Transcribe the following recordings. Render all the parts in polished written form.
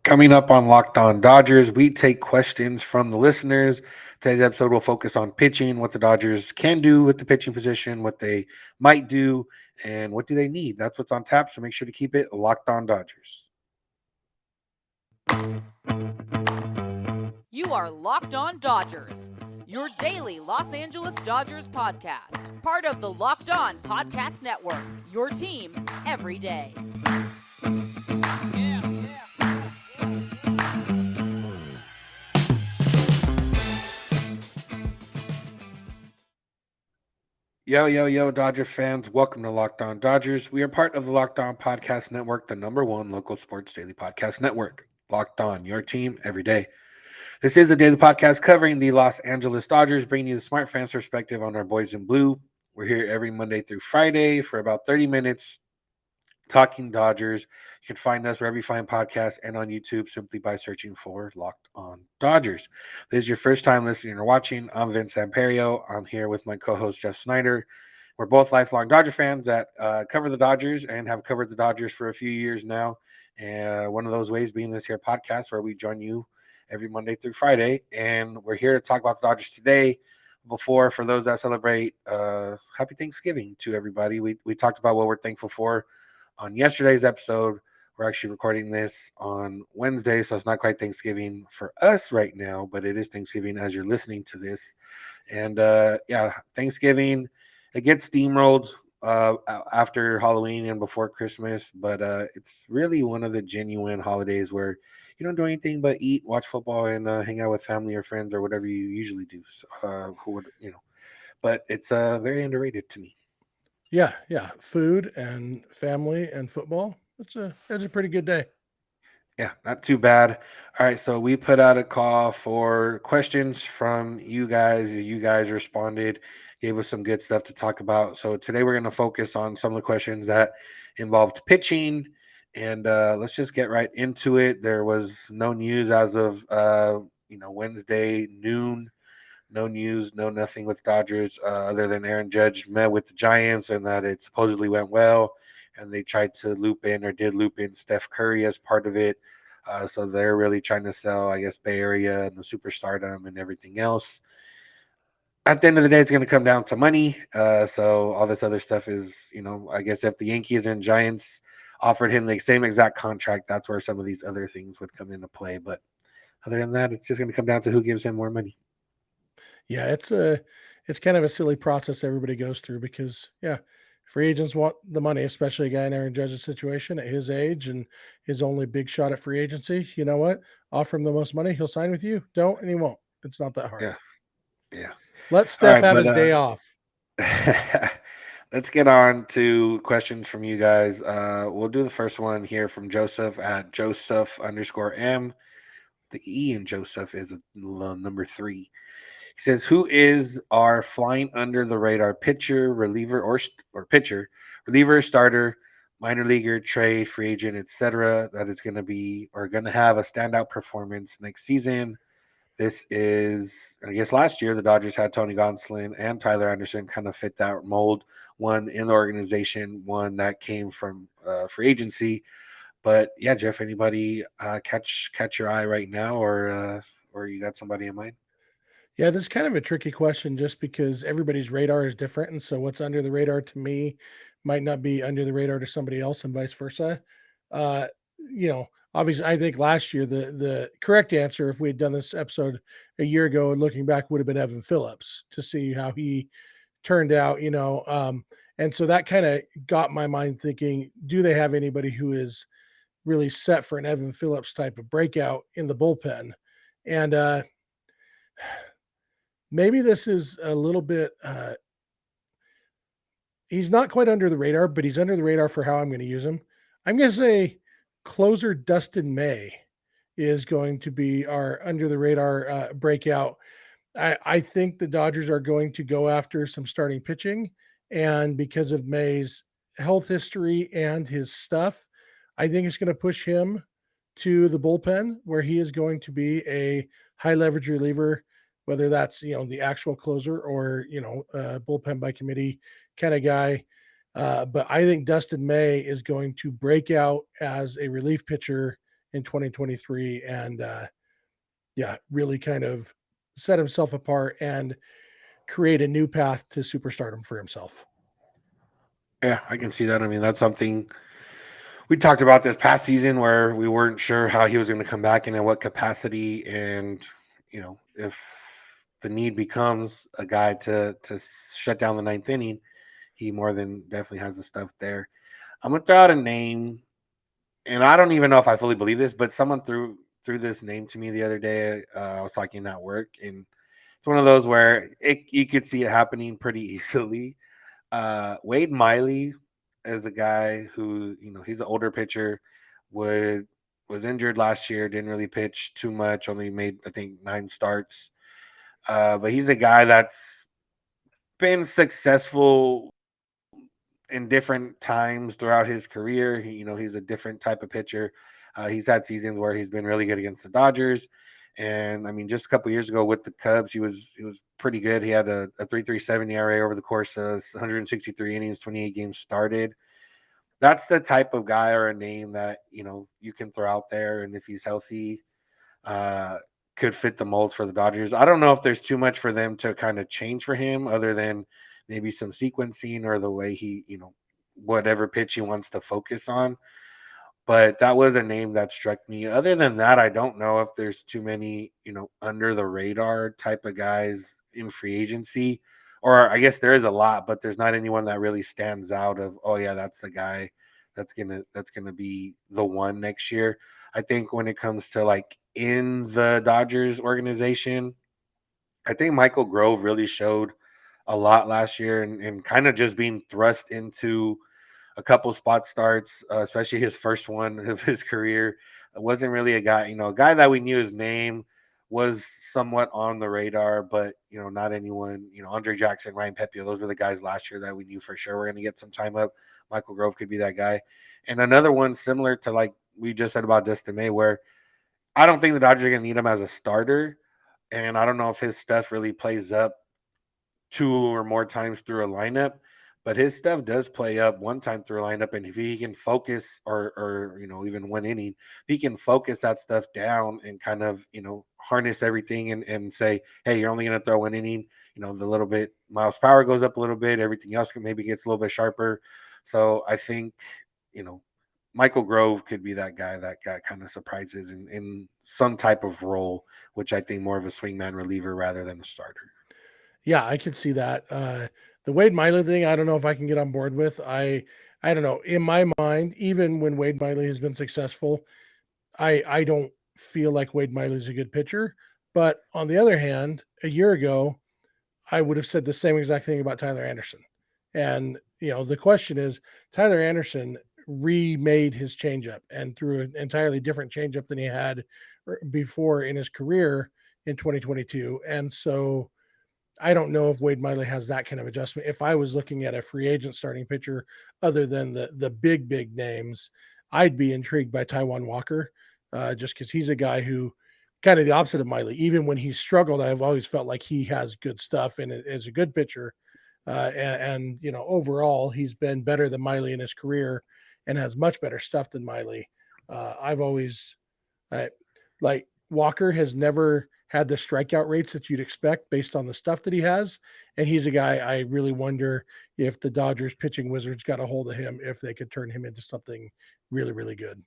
Coming up on Locked On Dodgers, we take questions from the listeners. Today's episode will focus on pitching, what the Dodgers can do with the pitching position, what they might do, and what do they need. That's what's on tap, so make sure to keep it Locked On Dodgers. You are Locked On Dodgers, your daily Los Angeles Dodgers podcast. Part of the Locked On Podcast Network, your team every day. Yo, Dodger fans. Welcome to Locked On Dodgers. We are part of the Locked On Podcast Network, the number one local sports daily podcast network. Locked On, your team every day. This is a daily podcast covering the Los Angeles Dodgers, bringing you the smart fans perspective on our boys in blue. We're here every Monday through Friday for about 30 minutes talking Dodgers. You can find us wherever you find podcasts and on YouTube simply by searching for Locked On Dodgers. If this is your first time listening or watching, I'm Vince Samperio. I'm here with my co-host Jeff Snider. We're both lifelong Dodger fans that cover the Dodgers and have covered the Dodgers for a few years now. And one of those ways being this here podcast where we join you every Monday through Friday. And we're here to talk about the Dodgers today. For those that celebrate, happy Thanksgiving to everybody. We talked about what we're thankful for on yesterday's episode. We're actually recording this on Wednesday, so it's not quite Thanksgiving for us right now, but it is Thanksgiving as you're listening to this. And Thanksgiving, it gets steamrolled after Halloween and before Christmas, but it's really one of the genuine holidays where you don't do anything but eat, watch football, and hang out with family or friends or whatever you usually do. But it's very underrated to me. Yeah. Food and family and football. It's a pretty good day. Yeah, not too bad. All right, so we put out a call for questions from you guys. You guys responded, gave us some good stuff to talk about. So today we're going to focus on some of the questions that involved pitching, and let's just get right into it. There was no news as of Wednesday noon. No news, no nothing with Dodgers other than Aaron Judge met with the Giants and that it supposedly went well. And they tried to loop in or did loop in Steph Curry as part of it. So they're really trying to sell, I guess, Bay Area and the superstardom and everything else. At the end of the day, it's going to come down to money. So all this other stuff is, I guess if the Yankees and Giants offered him the same exact contract, that's where some of these other things would come into play. But other than that, it's just going to come down to who gives him more money. Yeah, it's kind of a silly process everybody goes through because free agents want the money, especially a guy in Aaron Judge's situation at his age and his only big shot at free agency. You know what? Offer him the most money, he'll sign with you. Don't and he won't. It's not that hard. Yeah. Yeah. Let All Steph right. have But his day off. let's get on to questions from you guys. We'll do the first one here from Joseph at Joseph_M. The E in Joseph is number 3. He says, "Who is our flying under the radar pitcher, reliever, or pitcher, reliever, starter, minor leaguer, trade, free agent, etc. That is going to be or going to have a standout performance next season?" This is, I guess, last year the Dodgers had Tony Gonsolin and Tyler Anderson kind of fit that mold. One in the organization, one that came from free agency. But yeah, Jeff, anybody catch your eye right now, or you got somebody in mind? Yeah, this is kind of a tricky question just because everybody's radar is different. And so what's under the radar to me might not be under the radar to somebody else and vice versa. Uh, Obviously, I think last year the correct answer, if we had done this episode a year ago and looking back, would have been Evan Phillips to see how he turned out. And so that kind of got my mind thinking, do they have anybody who is really set for an Evan Phillips type of breakout in the bullpen? And maybe this is a little bit he's not quite under the radar, but he's under the radar for how I'm going to use him. I'm going to say closer Dustin May is going to be our under the radar breakout. I think the Dodgers are going to go after some starting pitching, and because of May's health history and his stuff, I think it's going to push him to the bullpen where he is going to be a high leverage reliever, whether that's the actual closer or bullpen by committee kind of guy. But I think Dustin May is going to break out as a relief pitcher in 2023, and yeah, really kind of set himself apart and create a new path to superstardom for himself. Yeah, I can see that. I mean, that's something we talked about this past season where we weren't sure how he was going to come back and in what capacity, and if the need becomes a guy to shut down the ninth inning, he more than definitely has the stuff there. I'm gonna throw out a name, and I don't even know if I fully believe this, but someone threw this name to me the other day. I was talking at work, and it's one of those where you could see it happening pretty easily. Wade Miley is a guy who, he's an older pitcher, would was injured last year, didn't really pitch too much, only made I think 9 starts. But he's a guy that's been successful in different times throughout his career. He's a different type of pitcher. He's had seasons where he's been really good against the Dodgers, and I mean, just a couple years ago with the Cubs, he was pretty good. He had a 3.37 ERA over the course of 163 innings, 28 games started. That's the type of guy or a name that you can throw out there, and if he's healthy, uh, could fit the molds for the Dodgers. I don't know if there's too much for them to kind of change for him, other than maybe some sequencing or the way he, whatever pitch he wants to focus on. But that was a name that struck me. Other than that, I don't know if there's too many, under the radar type of guys in free agency. Or I guess there is a lot, but there's not anyone that really stands out of, oh yeah, that's the guy that's gonna be the one next year. I think when it comes to like in the Dodgers organization, I think Michael Grove really showed a lot last year, and kind of just being thrust into a couple spot starts, especially his first one of his career. It wasn't really a guy that we knew his name was somewhat on the radar, but not anyone. Andre Jackson, Ryan Pepio, those were the guys last year that we knew for sure we're going to get some time up. Michael Grove could be that guy, and another one similar to like we just said about Dustin May, where I don't think the Dodgers are going to need him as a starter, and I don't know if his stuff really plays up 2 or more times through a lineup, but his stuff does play up one time through a lineup. And if he can focus, or even one inning, if he can focus that stuff down and kind of harness everything, and say, hey, you're only going to throw one inning. The little bit miles per hour goes up a little bit. Everything else can maybe gets a little bit sharper. So I think you know Michael Grove could be that guy that got kind of surprises in some type of role, which I think more of a swingman reliever rather than a starter. Yeah, I could see that. The Wade Miley thing, I don't know if I can get on board with. I don't know. In my mind, even when Wade Miley has been successful, I don't feel like Wade Miley's a good pitcher. But on the other hand, a year ago, I would have said the same exact thing about Tyler Anderson. And the question is, Tyler Anderson remade his changeup and threw an entirely different changeup than he had before in his career in 2022. And so I don't know if Wade Miley has that kind of adjustment. If I was looking at a free agent starting pitcher other than the big names, I'd be intrigued by Taiwan Walker, just because he's a guy who kind of the opposite of Miley. Even when he's struggled, I've always felt like he has good stuff and is a good pitcher. And overall, he's been better than Miley in his career and has much better stuff than Miley. I've always I, like Walker has never had the strikeout rates that you'd expect based on the stuff that he has. And he's a guy I really wonder if the Dodgers pitching wizards got a hold of him, if they could turn him into something really good.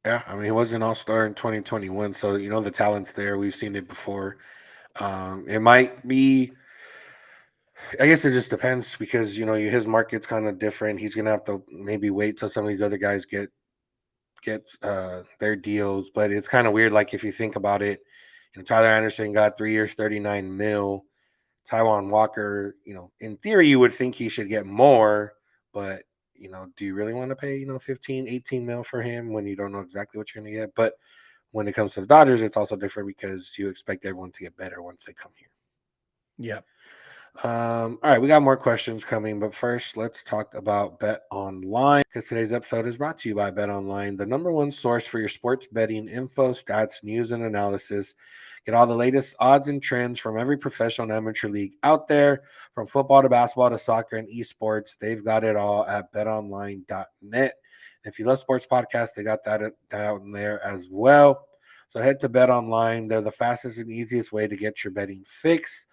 Yeah, I mean, he was an all-star in 2021, so the talent's there. We've seen it before. It might be, I guess it just depends because his market's kind of different. He's gonna have to maybe wait till some of these other guys get their deals, but it's kind of weird. Like if you think about it, Tyler Anderson got 3 years, 39 mil. Taiwan Walker, in theory, you would think he should get more, but do you really want to pay 15, 18 mil for him when you don't know exactly what you're going to get? But when it comes to the Dodgers, it's also different because you expect everyone to get better once they come here. Yeah. All right, we got more questions coming, but first let's talk about Bet Online because today's episode is brought to you by Bet Online, the number one source for your sports betting info, stats, news, and analysis. Get all the latest odds and trends from every professional and amateur league out there, from football to basketball to soccer and esports. They've got it all at betonline.net. If you love sports podcasts, they got that down there as well. So head to Bet Online. They're the fastest and easiest way to get your betting fix.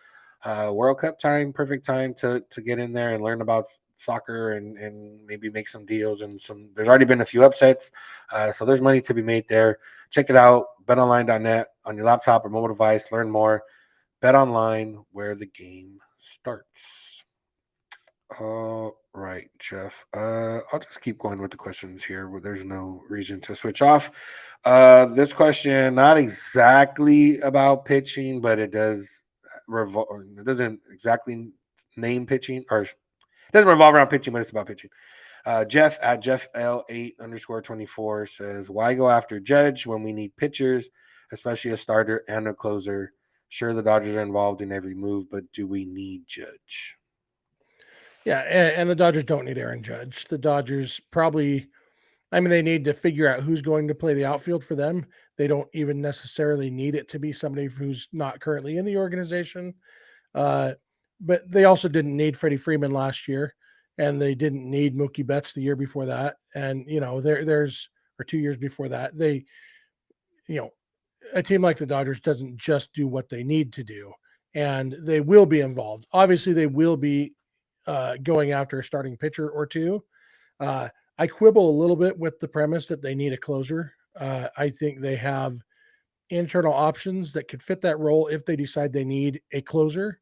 World Cup time, perfect time to get in there and learn about soccer and maybe make some deals and some. There's already been a few upsets, so there's money to be made there. Check it out, betonline.net on your laptop or mobile device. Learn more. Bet Online, where the game starts. All right, Jeff. I'll just keep going with the questions here. There's no reason to switch off. This question, not exactly about pitching, but it does revolve. It doesn't exactly name pitching, or it doesn't revolve around pitching, but it's about pitching. Jeff at Jeff L8 underscore 24 says, "Why go after Judge when we need pitchers, especially a starter and a closer? Sure, the Dodgers are involved in every move, but do we need Judge?" Yeah, and the Dodgers don't need Aaron Judge. The Dodgers probably, I mean, they need to figure out who's going to play the outfield for them. They don't even necessarily need it to be somebody who's not currently in the organization. Uh, but they also didn't need Freddie Freeman last year, and they didn't need Mookie Betts the year before that. And there's or 2 years before that. You know, a team like the Dodgers doesn't just do what they need to do, and they will be involved. Obviously, they will be going after a starting pitcher or two. Uh, I quibble a little bit with the premise that they need a closer. I think they have internal options that could fit that role if they decide they need a closer.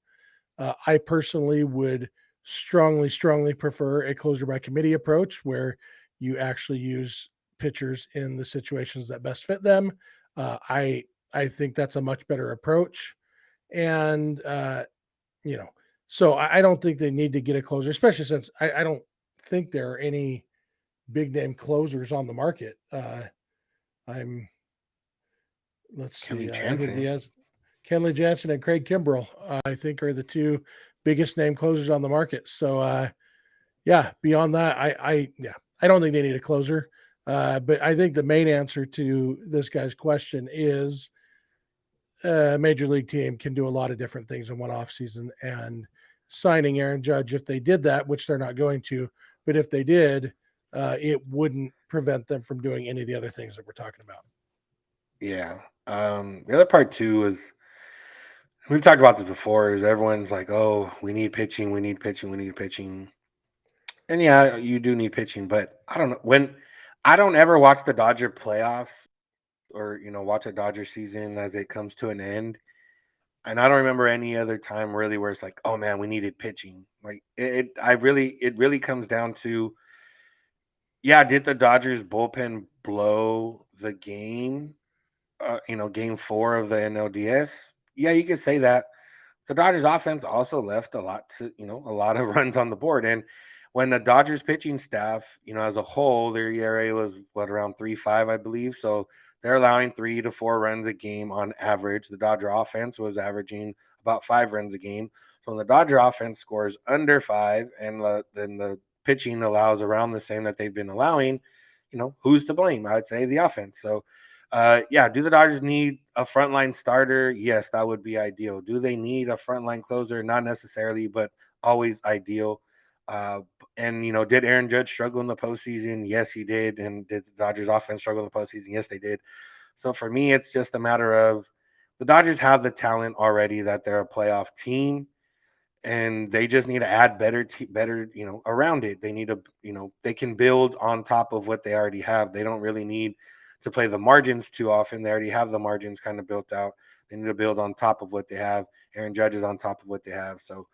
I personally would strongly prefer a closer by committee approach where you actually use pitchers in the situations that best fit them. I think that's a much better approach, and you know, so I don't think they need to get a closer, especially since I don't think there are any big name closers on the market. I'm let's Kelly see, Edwin Jansen. Diaz, Kenley Jansen, and Craig Kimbrell, I think, are the two biggest name closers on the market. So, yeah, beyond that, I don't think they need a closer. But I think the main answer to this guy's question is a major league team can do a lot of different things in one offseason. And signing Aaron Judge, if they did that, which they're not going to, but if they did, it wouldn't prevent them from doing any of the other things that we're talking about. Yeah. The other part too is we've talked about this before. Is everyone's like, "Oh, we need pitching, we need pitching, we need pitching," and yeah, you do need pitching. But I don't know when I don't ever watch the Dodger playoffs or watch a Dodger season as it comes to an end. And I don't remember any other time really where it's like, oh man, we needed pitching. Like it really comes down to, yeah, did the Dodgers bullpen blow the game? Game four of the NLDS. Yeah, you could say that. The Dodgers offense also left a lot of runs on the board. And when the Dodgers pitching staff, as a whole, their ERA was around 3.5, I believe. So they're allowing 3 to 4 runs a game on average. The Dodger offense was averaging about 5 runs a game. So when the Dodger offense scores under 5 and then the pitching allows around the same that they've been allowing, who's to blame? I'd say the offense. So yeah, do the Dodgers need a frontline starter? Yes, that would be ideal. Do they need a frontline closer? Not necessarily, but always ideal. Uh, and did Aaron Judge struggle in the postseason? Yes, he did. And did the Dodgers offense struggle in the postseason? Yes, they did. So for me, it's just a matter of the Dodgers have the talent already that they're a playoff team, and they just need to add better around it. They need to they can build on top of what they already have. They don't really need to play the margins too often. They already have the margins kind of built out. They need to build on top of what they have. Aaron Judge is on top of what they have. So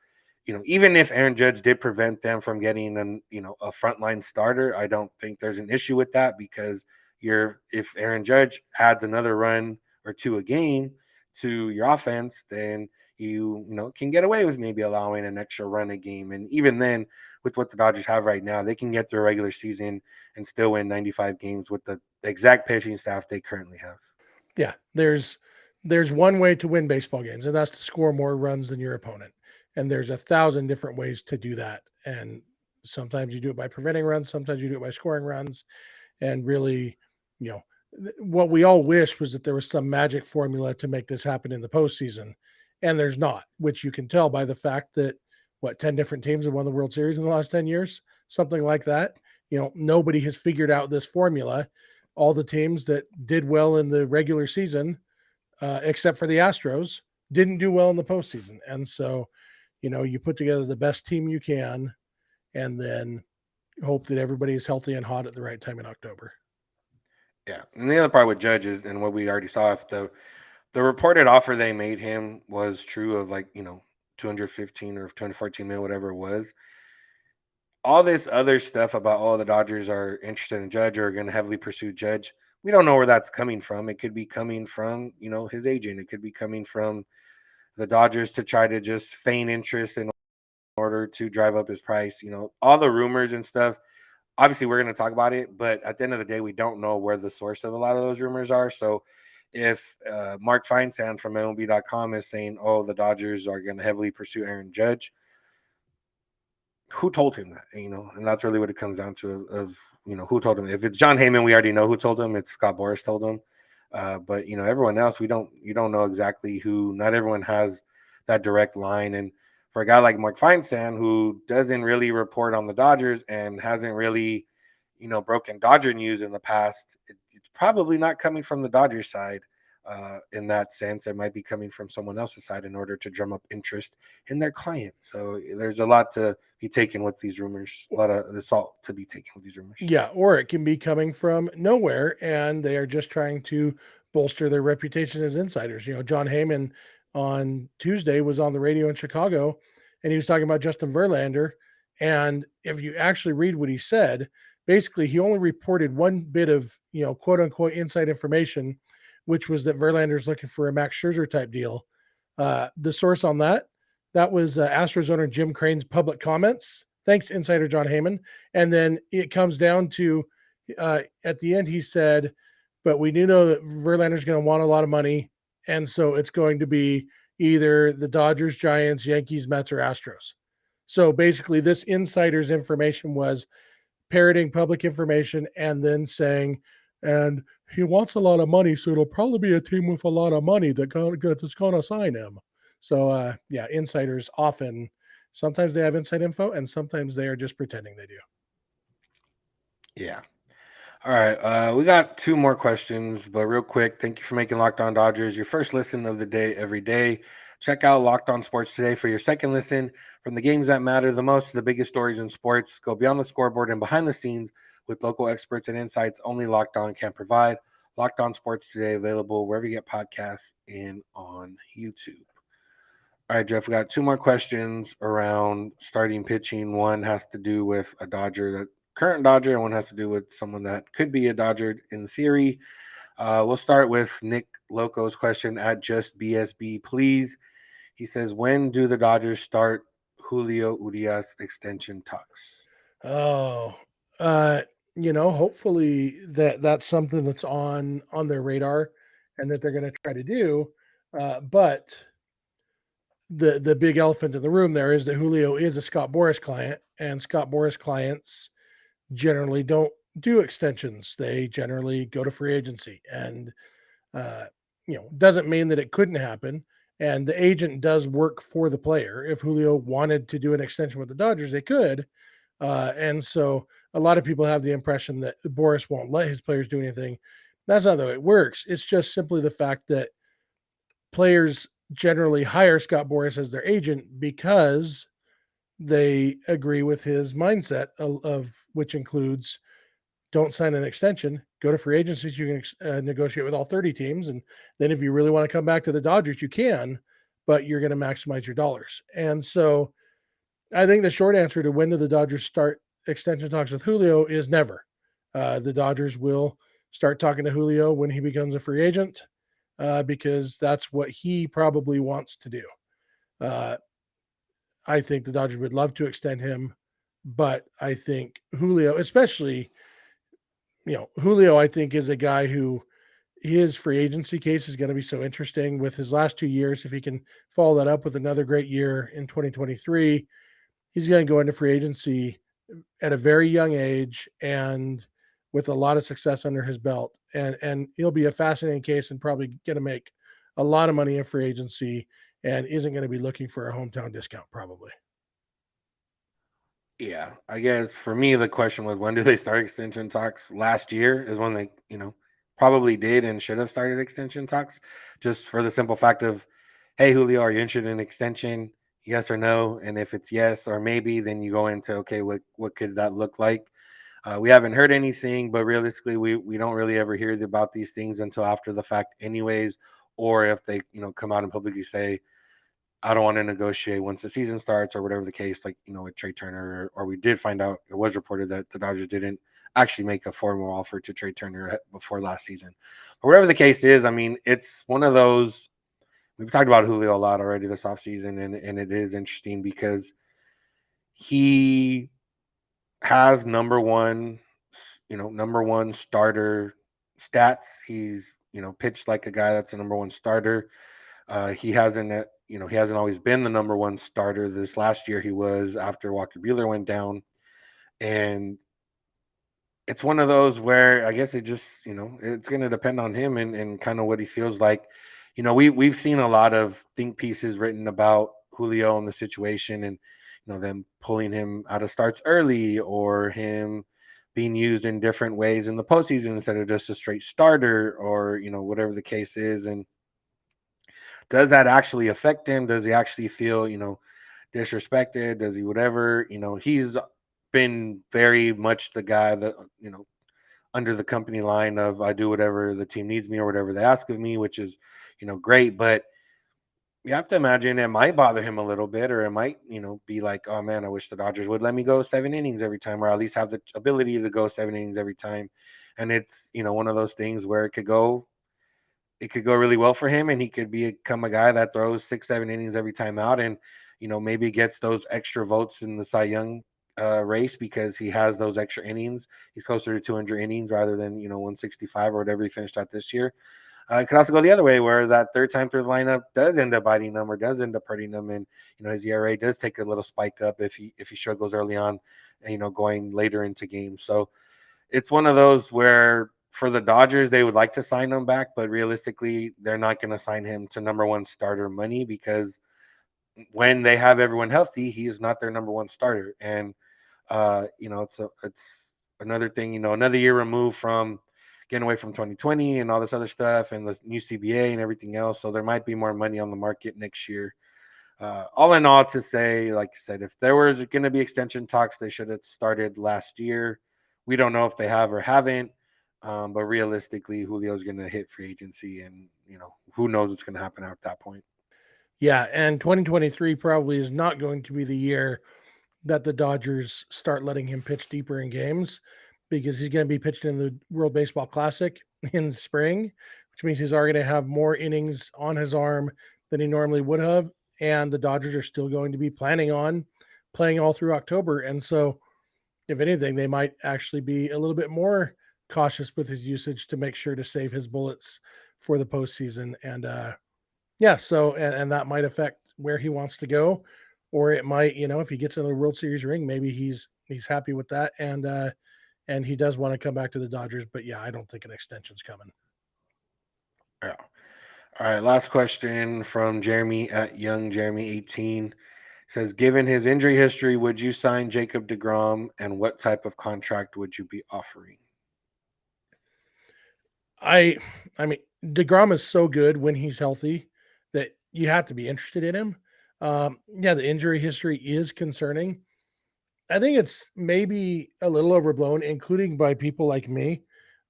even if Aaron Judge did prevent them from getting a frontline starter, I don't think there's an issue with that, because if Aaron Judge adds another run or two a game to your offense, then you can get away with maybe allowing an extra run a game. And even then, with what the Dodgers have right now, they can get through a regular season and still win 95 games with the exact pitching staff they currently have. Yeah, there's one way to win baseball games, and that's to score more runs than your opponent. And there's 1,000 different ways to do that. And sometimes you do it by preventing runs, sometimes you do it by scoring runs. And really, you know, what we all wish was that there was some magic formula to make this happen in the postseason, and there's not, which you can tell by the fact that 10 different teams have won the World Series in the last 10 years, something like that. nobody has figured out this formula. All the teams that did well in the regular season, except for the Astros, didn't do well in the postseason. And so, you put together the best team you can and then hope that everybody is healthy and hot at the right time in October. Yeah, and the other part with judges and what we already saw, if the reported offer they made him was true of, like, 215 or 214 mil, whatever it was, all this other stuff about, oh, the Dodgers are interested in Judge or are going to heavily pursue Judge. We don't know where that's coming from. It could be coming from, his agent. It could be coming from the Dodgers to try to just feign interest in order to drive up his price. All the rumors and stuff. Obviously, we're going to talk about it, but at the end of the day, we don't know where the source of a lot of those rumors are. So if Mark Feinsand from MLB.com is saying, oh, the Dodgers are going to heavily pursue Aaron Judge, who told him that? And that's really what it comes down to, of who told him. If it's John Heyman, we already know who told him. It's Scott Boras told him. But everyone else, you don't know exactly who. Not everyone has that direct line. And for a guy like Mark Feinsand, who doesn't really report on the Dodgers and hasn't really broken Dodger news in the past, it's probably not coming from the Dodgers side. In that sense, it might be coming from someone else's side in order to drum up interest in their client. So there's a lot to be taken with these rumors, a lot of salt to be taken with these rumors. Yeah, or it can be coming from nowhere and they are just trying to bolster their reputation as insiders. John Heyman on Tuesday was on the radio in Chicago and he was talking about Justin Verlander. And if you actually read what he said, basically he only reported one bit of, quote unquote inside information, which was that Verlander's looking for a Max Scherzer type deal. The source on that was Astros owner Jim Crane's public comments. Thanks, insider John Heyman. And then it comes down to at the end, he said, but we do know that Verlander's going to want a lot of money. And so it's going to be either the Dodgers, Giants, Yankees, Mets, or Astros. So basically, this insider's information was parroting public information and then saying, and he wants a lot of money, so it'll probably be a team with a lot of money that's going to sign him. So, yeah, insiders often, sometimes they have inside info and sometimes they are just pretending they do. Yeah. All right. We got two more questions, but real quick, thank you for making Locked On Dodgers your first listen of the day every day. Check out Locked On Sports today for your second listen. From the games that matter the most to the biggest stories in sports, go beyond the scoreboard and behind the scenes with local experts and insights only Locked On can provide. Locked On Sports today, available wherever you get podcasts and on YouTube. All right, Jeff, we got two more questions around starting pitching. One has to do with a Dodger, that current Dodger, and one has to do with someone that could be a Dodger in theory. We'll start with Nick Loco's question at Just BSB, please. He says, when do the Dodgers start Julio Urias extension talks? Oh, hopefully that's something that's on their radar and that they're going to try to do. But the big elephant in the room there is that Julio is a Scott Boras client, and Scott Boras clients generally don't do extensions. They generally go to free agency, and uh, doesn't mean that it couldn't happen. And the agent does work for the player. If Julio wanted to do an extension with the Dodgers, they could. And so a lot of people have the impression that Boras won't let his players do anything. That's not the way it works. It's just simply the fact that players generally hire Scott Boras as their agent because they agree with his mindset of which includes don't sign an extension, go to free agency. You can negotiate with all 30 teams. And then if you really want to come back to the Dodgers, you can, but you're going to maximize your dollars. And so I think the short answer to when do the Dodgers start extension talks with Julio is never. The Dodgers will start talking to Julio when he becomes a free agent because that's what he probably wants to do. Uh, I think the Dodgers would love to extend him, but I think Julio, especially, Julio, I think is a guy who his free agency case is going to be so interesting with his last 2 years. If he can follow that up with another great year in 2023, he's going to go into free agency at a very young age and with a lot of success under his belt. And he'll be a fascinating case and probably going to make a lot of money in free agency and isn't going to be looking for a hometown discount probably. Yeah, I guess for me the question was when do they start extension talks? Last year is when they, probably did and should have started extension talks, just for the simple fact of, hey Julio, are you interested in extension? Yes or no? And if it's yes or maybe, then you go into okay, what could that look like? We haven't heard anything, but realistically, we don't really ever hear about these things until after the fact, anyways, or if they come out and publicly say I don't want to negotiate once the season starts or whatever the case, like, with Trey Turner, or we did find out it was reported that the Dodgers didn't actually make a formal offer to Trey Turner before last season. But whatever the case is, I mean, it's one of those, we've talked about Julio a lot already this offseason, and it is interesting because he has number one starter stats. He's, pitched like a guy that's a number one starter. He hasn't always been the number one starter. This last year he was after Walker Buehler went down, and it's one of those where I guess it just it's going to depend on him and kind of what he feels like. We've seen a lot of think pieces written about Julio and the situation, and them pulling him out of starts early or him being used in different ways in the postseason instead of just a straight starter or whatever the case is. And does that actually affect him? Does he actually feel, disrespected? Does he whatever? He's been very much the guy that, under the company line of I do whatever the team needs me or whatever they ask of me, which is, great. But you have to imagine it might bother him a little bit, or it might, be like, oh man, I wish the Dodgers would let me go 7 innings every time, or at least have the ability to go 7 innings every time. And it's, one of those things where it could go really well for him, and he could become a guy that throws 6 7 innings every time out, and maybe gets those extra votes in the Cy Young race because he has those extra innings. He's closer to 200 innings rather than 165 or whatever he finished at this year. It could also go the other way where that third time through the lineup does end up biting him or does end up hurting him, and his ERA does take a little spike up if he struggles early on, going later into games. So it's one of those where for the Dodgers, they would like to sign him back, but realistically, they're not going to sign him to number one starter money because when they have everyone healthy, he is not their number one starter. And it's another thing, another year removed from getting away from 2020 and all this other stuff and the new CBA and everything else. So there might be more money on the market next year. All in all, to say, like I said, if there was going to be extension talks, they should have started last year. We don't know if they have or haven't, but realistically, Julio's going to hit free agency, and who knows what's going to happen at that point. Yeah, and 2023 probably is not going to be the year that the Dodgers start letting him pitch deeper in games because he's going to be pitching in the World Baseball Classic in spring, which means he's already going to have more innings on his arm than he normally would have. And the Dodgers are still going to be planning on playing all through October. And so, if anything, they might actually be a little bit more cautious with his usage to make sure to save his bullets for the postseason. And yeah, so and that might affect where he wants to go, or it might, if he gets another World Series ring, maybe he's happy with that, and he does want to come back to the Dodgers. But yeah, I don't think an extension's coming. Yeah. All right. Last question from Jeremy at Young Jeremy 18 says, given his injury history, would you sign Jacob deGrom, and what type of contract would you be offering? I I mean, deGrom is so good when he's healthy that you have to be interested in him. Yeah, the injury history is concerning. I think it's maybe a little overblown, including by people like me.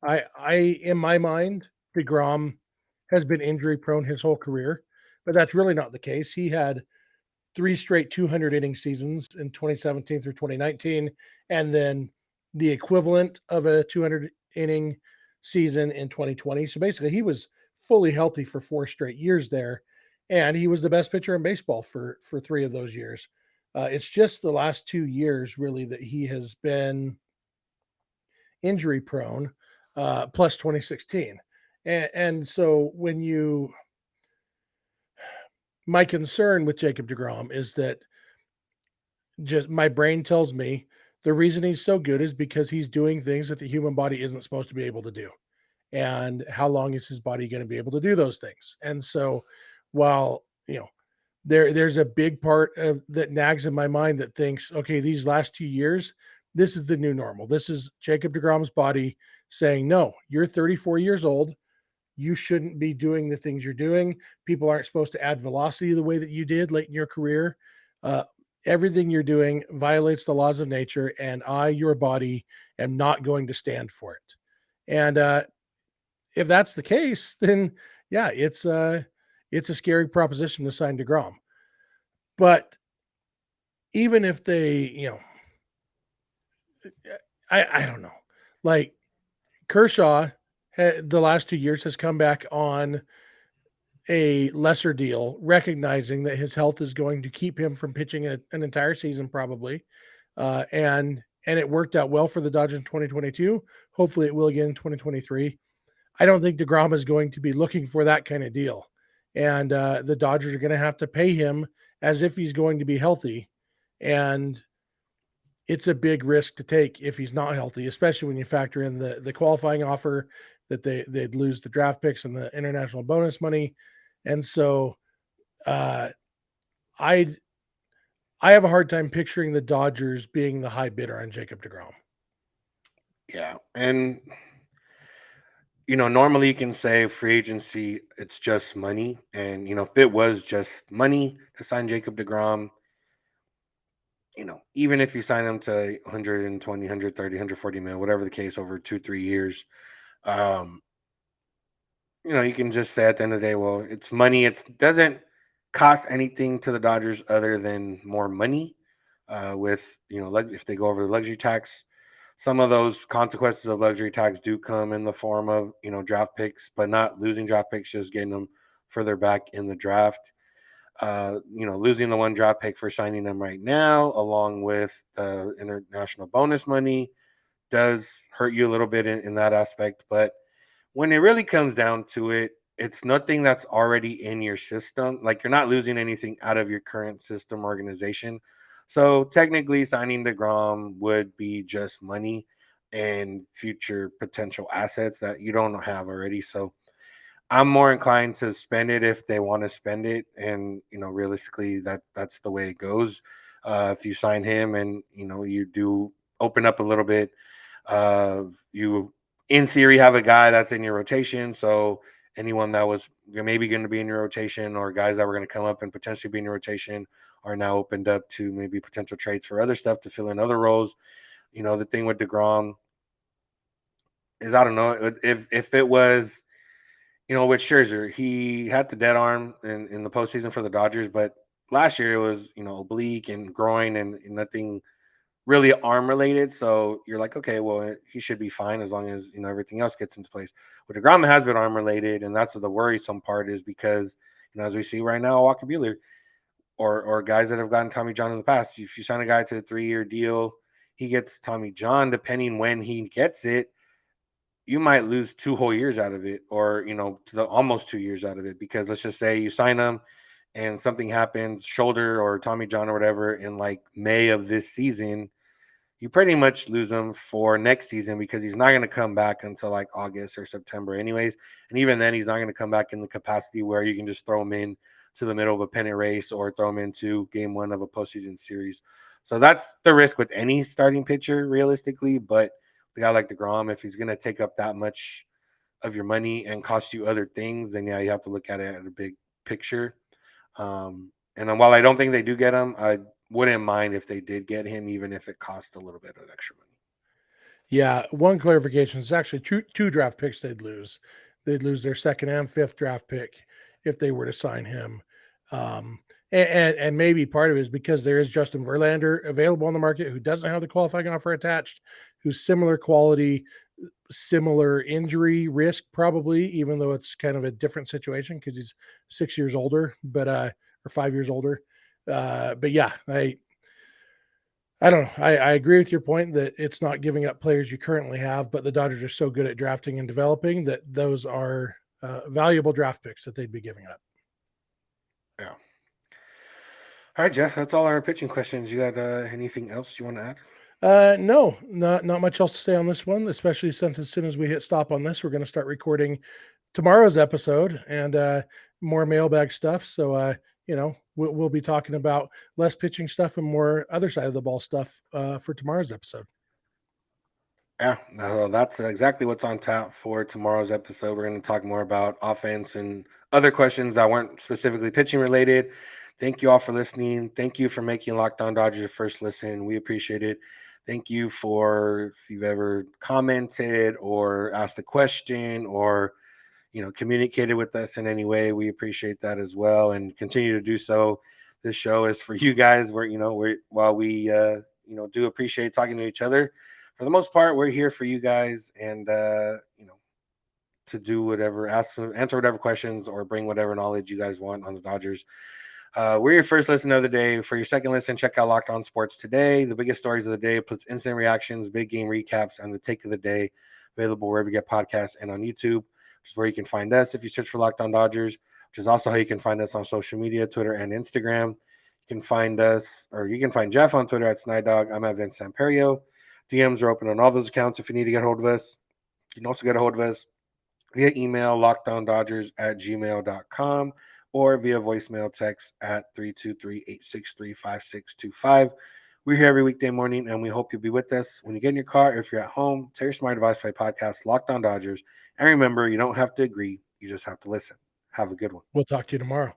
I in my mind, deGrom has been injury prone his whole career, but that's really not the case. He had three straight 200 inning seasons in 2017 through 2019, and then the equivalent of a 200 inning season in 2020. So basically, he was fully healthy for 4 straight years there, and he was the best pitcher in baseball for 3 of those years. It's just the last 2 years really that he has been injury prone, plus 2016. And so when you, my concern with Jacob deGrom is that just my brain tells me the reason he's so good is because he's doing things that the human body isn't supposed to be able to do. And how long is his body going to be able to do those things? And so, while there's a big part of that nags in my mind that thinks, okay, these last 2 years, this is the new normal. This is Jacob deGrom's body saying, no, you're 34 years old. You shouldn't be doing the things you're doing. People aren't supposed to add velocity the way that you did late in your career. Uh, Everything you're doing violates the laws of nature, and I, your body, am not going to stand for it. And if that's the case, then yeah, it's a scary proposition to sign deGrom. But even if they, I don't know, like Kershaw, the last 2 years has come back on a lesser deal, recognizing that his health is going to keep him from pitching an entire season probably, and it worked out well for the Dodgers in 2022. Hopefully, it will again in 2023. I don't think deGrom is going to be looking for that kind of deal, and the Dodgers are going to have to pay him as if he's going to be healthy, and it's a big risk to take if he's not healthy, especially when you factor in the qualifying offer that they'd lose the draft picks and the international bonus money, and so uh, I I have a hard time picturing the Dodgers being the high bidder on Jacob deGrom. Yeah. And, normally you can say free agency, it's just money. And, if it was just money to sign Jacob DeGrom, even if you sign him to 120, 130, 140 mil, whatever the case over 2, 3 years, um, you can just say at the end of the day, well, it's money. It doesn't cost anything to the Dodgers other than more money. With if they go over the luxury tax, some of those consequences of luxury tax do come in the form of draft picks, but not losing draft picks, just getting them further back in the draft. Losing the one draft pick for signing them right now, along with the international bonus money, does hurt you a little bit in that aspect. But when it really comes down to it, it's nothing that's already in your system. Like you're not losing anything out of your current system organization. So technically, signing DeGrom would be just money and future potential assets that you don't have already. So I'm more inclined to spend it if they want to spend it, and realistically, that's the way it goes. If you sign him, and you do open up a little bit, you in theory have a guy that's in your rotation. So anyone that was maybe going to be in your rotation, or guys that were going to come up and potentially be in your rotation, are now opened up to maybe potential trades for other stuff to fill in other roles. The thing with DeGrom is, I don't know if it was with Scherzer, he had the dead arm in the postseason for the Dodgers, but last year it was, oblique and groin and nothing really arm related. So you're like, okay, well, he should be fine as long as, everything else gets into place. With DeGrom, it has been arm related, and that's what the worrisome part is because, as we see right now, Walker Buehler or guys that have gotten Tommy John in the past, if you sign a guy to a 3-year deal, he gets Tommy John, depending when he gets it, you might lose 2 whole years out of it, or to the almost 2 years out of it, because let's just say you sign them and something happens, shoulder or Tommy John or whatever, in like May of this season, you pretty much lose him for next season because he's not going to come back until like August or September, anyways. And even then, he's not going to come back in the capacity where you can just throw him in to the middle of a pennant race or throw him into game one of a postseason series. So that's the risk with any starting pitcher, realistically. But the guy like DeGrom, if he's going to take up that much of your money and cost you other things, then yeah, you have to look at it at a big picture. And then while I don't think they do get him, I wouldn't mind if they did get him, even if it cost a little bit of extra money. Yeah, one clarification: it's actually two draft picks they'd lose. They'd lose their second and fifth draft pick if they were to sign him. Um, and maybe part of it is because there is Justin Verlander available on the market who doesn't have the qualifying offer attached, who's similar quality, similar injury risk, probably, even though it's kind of a different situation because he's 6 years older, but or 5 years older. But yeah, I don't know. I agree with your point that it's not giving up players you currently have, but the Dodgers are so good at drafting and developing that those are valuable draft picks that they'd be giving up. Yeah. All right, Jeff, that's all our pitching questions. You got anything else you want to add? No, not much else to say on this one, especially since as soon as we hit stop on this, we're going to start recording tomorrow's episode and more mailbag stuff. So we'll be talking about less pitching stuff and more other side of the ball stuff for tomorrow's episode. Yeah, no, that's exactly what's on tap for tomorrow's episode. We're going to talk more about offense and other questions that weren't specifically pitching related. Thank you all for listening. Thank you for making Locked On Dodgers your first listen. We appreciate it. Thank you for if you've ever commented or asked a question or communicated with us in any way. We appreciate that as well and continue to do so. This show is for you guys. While we do appreciate talking to each other, for the most part, we're here for you guys and to do whatever, answer whatever questions or bring whatever knowledge you guys want on the Dodgers. We're your first listen of the day. For your second listen, check out Locked On Sports Today. The biggest stories of the day, plus instant reactions, big game recaps, and the take of the day. Available wherever you get podcasts and on YouTube, which is where you can find us if you search for Locked On Dodgers, which is also how you can find us on social media, Twitter and Instagram. You can find us, or you can find Jeff on Twitter at Snider. I'm at Vince Samperio. DMs are open on all those accounts if you need to get a hold of us. You can also get a hold of us via email, lockedondodgers@gmail.com, or via voicemail text at 323-863-5625. We're here every weekday morning, and we hope you'll be with us when you get in your car. If you're at home, tell your smart device, play podcast, Locked On Dodgers. And remember, you don't have to agree. You just have to listen. Have a good one. We'll talk to you tomorrow.